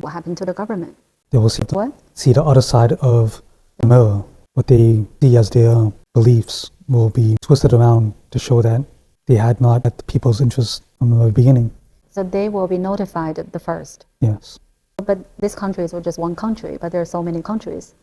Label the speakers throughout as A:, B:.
A: what happened to the government?
B: They will see the other side of the mirror. What they see as their beliefs will be twisted around to show that they had not had the people's interests from the beginning.
A: So they will be notified the first.
B: Yes.
A: But this country is just one country, but there are so many countries.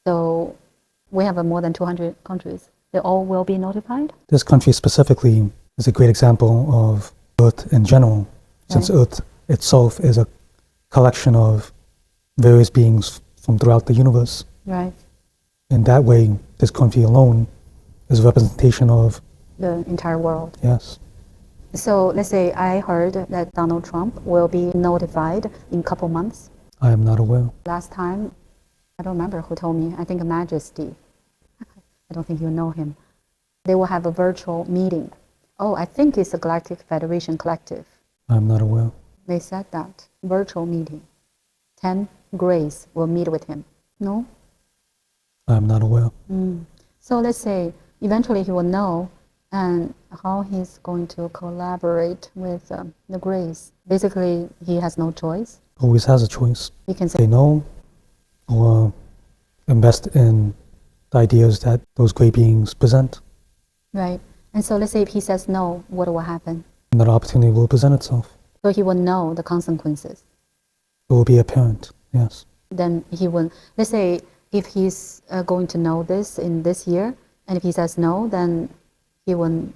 A: So we have more than 200 countries. They all will be notified?
B: This country specifically is a great example of Earth in general, since Earth itself is a collection of various beings from throughout the universe.
A: Right.
B: In that way, this country alone is a representation of
A: the entire world.
B: Yes.
A: So let's say I heard that Donald Trump will be notified in a couple months.
B: I am not aware.
A: Last time, I don't remember who told me, I think Majesty. I don't think you know him. They will have a virtual meeting. Oh, I think it's the Galactic Federation Collective.
B: I am not aware.
A: They said that. Virtual meeting. 10 Greys will meet with him. No?
B: I am not aware.
A: So let's say eventually he will know and how he's going to collaborate with the Greys. Basically, he has no choice.
B: Always has a choice.
A: He can say
B: no or invest in the ideas that those Grey beings present.
A: Right. And so let's say if he says no, what will happen?
B: Another opportunity will present itself.
A: So he will know the consequences.
B: It will be apparent, yes.
A: Then he will, let's say if he's going to know this in this year, and if he says no, then he will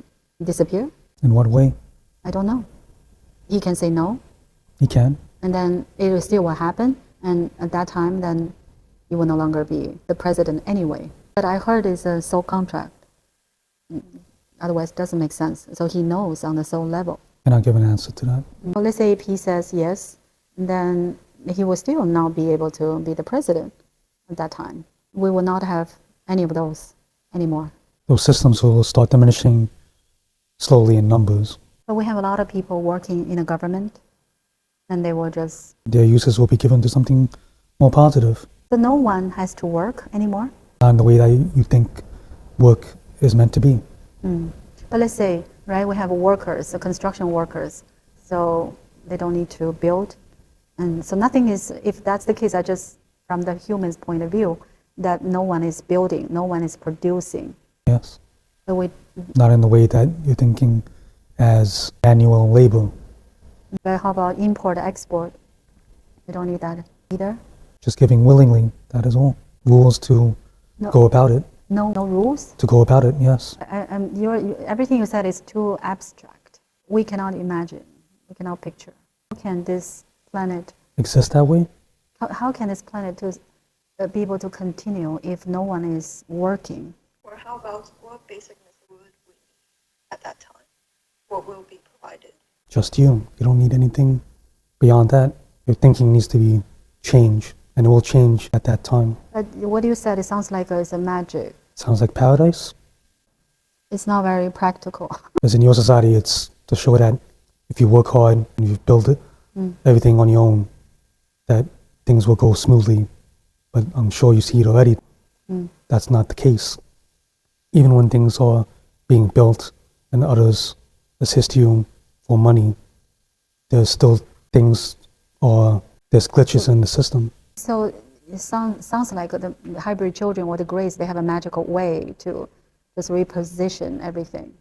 A: disappear?
B: In what way?
A: I don't know. He can say no.
B: He can.
A: And then it still will happen, and at that time, then he will no longer be the president anyway. But I heard it's a soul contract. Otherwise, it doesn't make sense. So he knows on the soul level.
B: Can I give an answer to that?
A: Well, let's say if he says yes, then he will still not be able to be the president at that time. We will not have any of those anymore.
B: Those systems will start diminishing slowly in numbers.
A: But we have a lot of people working in the government, and they will just...
B: Their uses will be given to something more positive.
A: So no one has to work anymore?
B: And the way that you think work is meant to be.
A: But let's say, right, we have workers, construction workers, so they don't need to build. And so nothing is, if that's the case, I just, from the human's point of view, that no one is building, no one is producing.
B: Yes.
A: So
B: not in the way that you're thinking as manual labor.
A: But how about import, export? We don't need that either.
B: Just giving willingly, that is all. Rules to go about it.
A: No rules?
B: To go about it, yes.
A: Everything you said is too abstract. We cannot imagine, we cannot picture. How can this planet
B: exist that way?
A: How can this planet be able to continue if no one is working?
C: Or how about what basic needs would we need at that time? What will be provided?
B: Just you. You don't need anything beyond that. Your thinking needs to be changed, and it will change at that time.
A: But what you said, it sounds like it's a magic.
B: Sounds like paradise?
A: It's not very practical.
B: Because in your society, it's to show that if you work hard and you build it, everything on your own, that things will go smoothly. But I'm sure you see it already. That's not the case. Even when things are being built and others assist you for money, there's still things or there's glitches in the system.
A: So it sounds like the hybrid children or the Greys, they have a magical way to just reposition everything.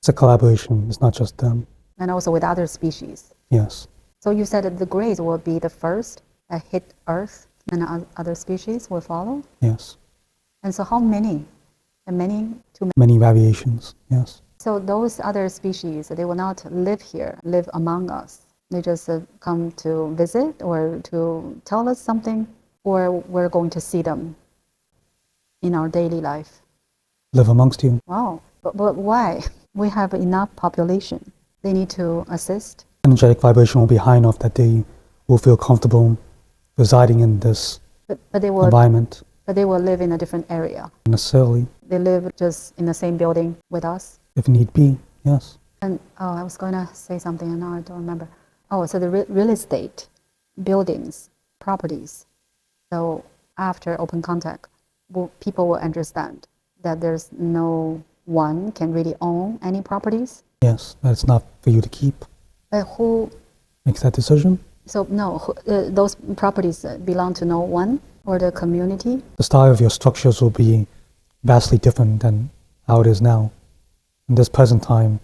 B: It's a collaboration, it's not just them.
A: And also with other species.
B: Yes.
A: So you said that the Greys will be the first that hit Earth and other species will follow?
B: Yes.
A: And so how many? And many? Too many?
B: Many variations, yes.
A: So those other species, they will not live here, live among us. They just come to visit or to tell us something, or we're going to see them in our daily life.
B: Live amongst you.
A: Wow, but why? We have enough population. They need to assist.
B: Energetic vibration will be high enough that they will feel comfortable residing in this environment.
A: But they will live in a different area.
B: Necessarily.
A: They live just in the same building with us.
B: If need be, yes.
A: And I was going to say something and now I don't remember. So the real estate, buildings, properties. So after open contact, people will understand that there's no one can really own any properties.
B: Yes, that it's not for you to keep.
A: But who
B: makes that decision?
A: So no, those properties belong to no one or the community.
B: The style of your structures will be vastly different than how it is now. In this present time,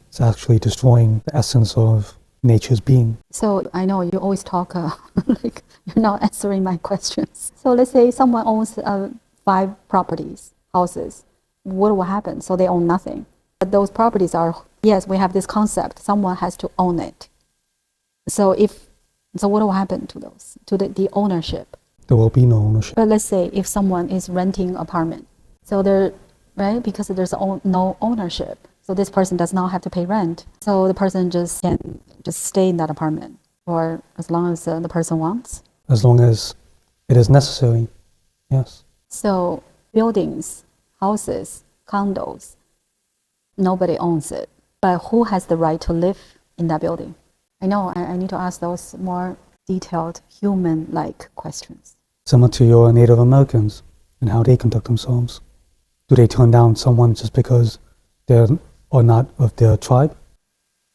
B: it's actually destroying the essence of nature's being.
A: So I know you always talk like you're not answering my questions. So let's say someone owns 5 properties, houses. What will happen? So they own nothing. But those properties are, yes, we have this concept. Someone has to own it. So what will happen to those, to the ownership?
B: There will be no ownership.
A: But let's say if someone is renting apartment, so they're, right, because there's no ownership. So this person does not have to pay rent. So the person just can just stay in that apartment for as long as the person wants.
B: As long as it is necessary, yes.
A: So buildings, houses, condos, nobody owns it. But who has the right to live in that building? I know I need to ask those more detailed human-like questions.
B: Similar to your Native Americans and how they conduct themselves. Do they turn down someone just because they're or not of their tribe?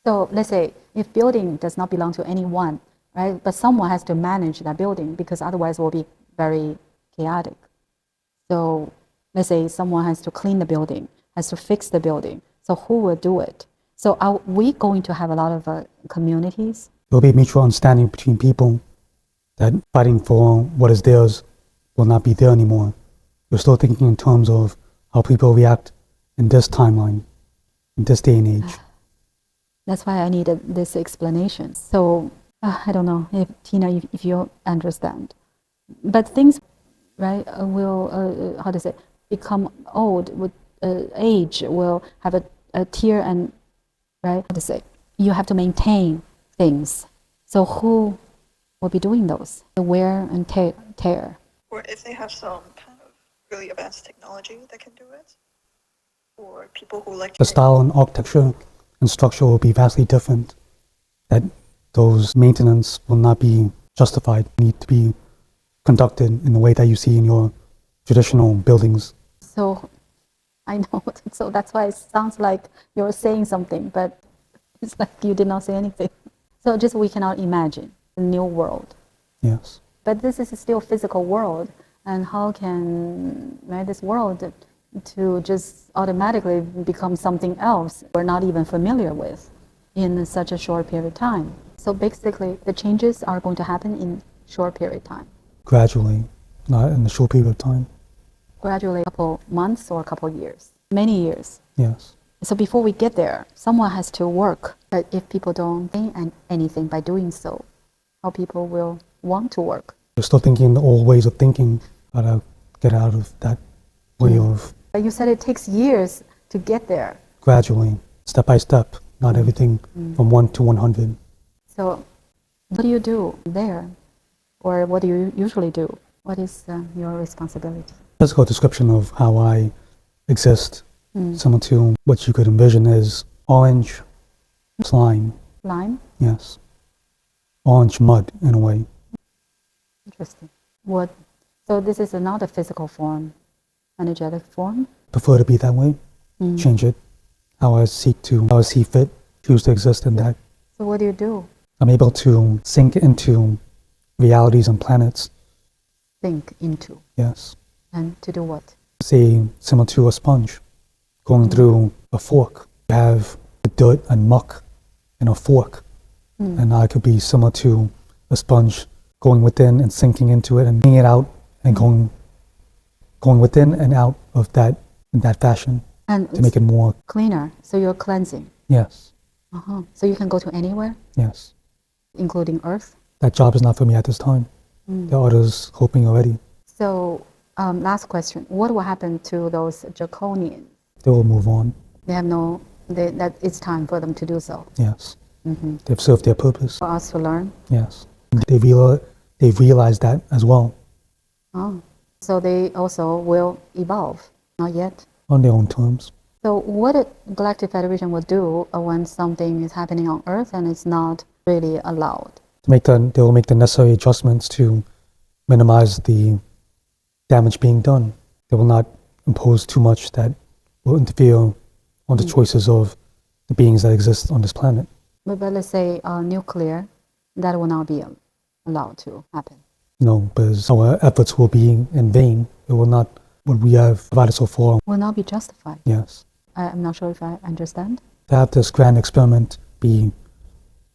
A: So let's say if building does not belong to anyone, right? But someone has to manage that building because otherwise it will be very chaotic. So let's say someone has to clean the building, has to fix the building. So who will do it? So are we going to have a lot of communities?
B: There will be mutual understanding between people that fighting for what is theirs will not be there anymore. You're still thinking in terms of how people react in this timeline, in this day and age.
A: That's why I needed this explanation. So I don't know if Tina, if you understand, but things, right, will how to say, become old with age. Will have a tear and, right, how to say, you have to maintain things. So who will be doing those? The wear and tear.
C: Or if they have some kind of really advanced technology that can do it, or people who like to
B: The style and architecture and structure will be vastly different. That those maintenance will not be justified, need to be conducted in the way that you see in your traditional buildings.
A: So I know, so that's why it sounds like you're saying something, but it's like you did not say anything. So just we cannot imagine the new world.
B: Yes.
A: But this is still a physical world, and how can, right, this world to just automatically become something else we're not even familiar with in such a short period of time? So basically, the changes are going to happen in short period of time.
B: Gradually, not in a short period of time.
A: Gradually, a couple months or a couple years, many years.
B: Yes.
A: So before we get there, someone has to work. But if people don't gain anything by doing so, how people will want to work?
B: You're still thinking the old ways of thinking, how to get out of that way of
A: But you said it takes years to get there.
B: gradually, step by step, not everything from 1 to 100.
A: So what do you do there? Or what do you usually do? What is your responsibility?
B: Physical description of how I exist, similar to what you could envision is orange slime.
A: Lime?
B: Yes. Orange mud, in a way.
A: Interesting. What? So this is not a physical form, energetic form?
B: Prefer to be that way. Change it. How I see fit, choose to exist in that.
A: So what do you do?
B: I'm able to sink into realities and planets.
A: Think into.
B: Yes.
A: And to do what?
B: Say, similar to a sponge going through a fork. You have the dirt and muck in a fork. And I could be similar to a sponge going within and sinking into it and bringing it out and going within and out of that in that fashion
A: And
B: to make it more.
A: cleaner. So you're cleansing.
B: Yes.
A: So you can go to anywhere,
B: Yes.
A: including Earth.
B: That job is not for me at this time. There are others hoping already.
A: So last question. What will happen to those draconians?
B: They will move on.
A: They have that it's time for them to do so.
B: Yes. They've served their purpose.
A: For us to learn.
B: Yes. They've realized that as well
A: So they also will evolve. Not yet.
B: on their own terms.
A: So what a Galactic Federation will do when something is happening on Earth and it's not really allowed?
B: They will make the necessary adjustments to minimize the damage being done. They will not impose too much that will interfere on the choices of the beings that exist on this planet.
A: But let's say nuclear that will not be allowed to happen.
B: No, because our efforts will be in vain. It will not, what we have provided so far,
A: Will not be justified.
B: yes.
A: I'm not sure if I understand.
B: To have this grand experiment be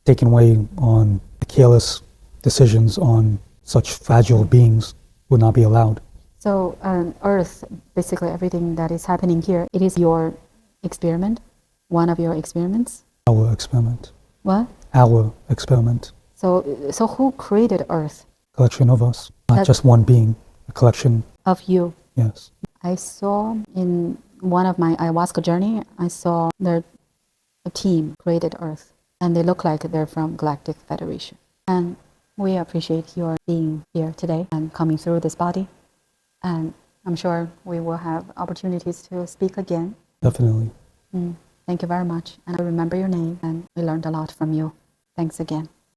B: taken away on the careless decisions on such fragile beings would not be allowed.
A: So Earth, basically everything that is happening here, it is your experiment, one of your experiments.
B: Our experiment.
A: What?
B: Our experiment.
A: So who created Earth?
B: Collection of us. Not
A: That-
B: just one being. A collection,
A: Of you.
B: yes.
A: I saw in one of my ayahuasca journey, I saw a team created Earth, and they look like they're from Galactic Federation. And we appreciate your being here today and coming through this body. And I'm sure we will have opportunities to speak again.
B: Definitely.
A: Thank you very much. And I remember your name, and we learned a lot from you. Thanks again.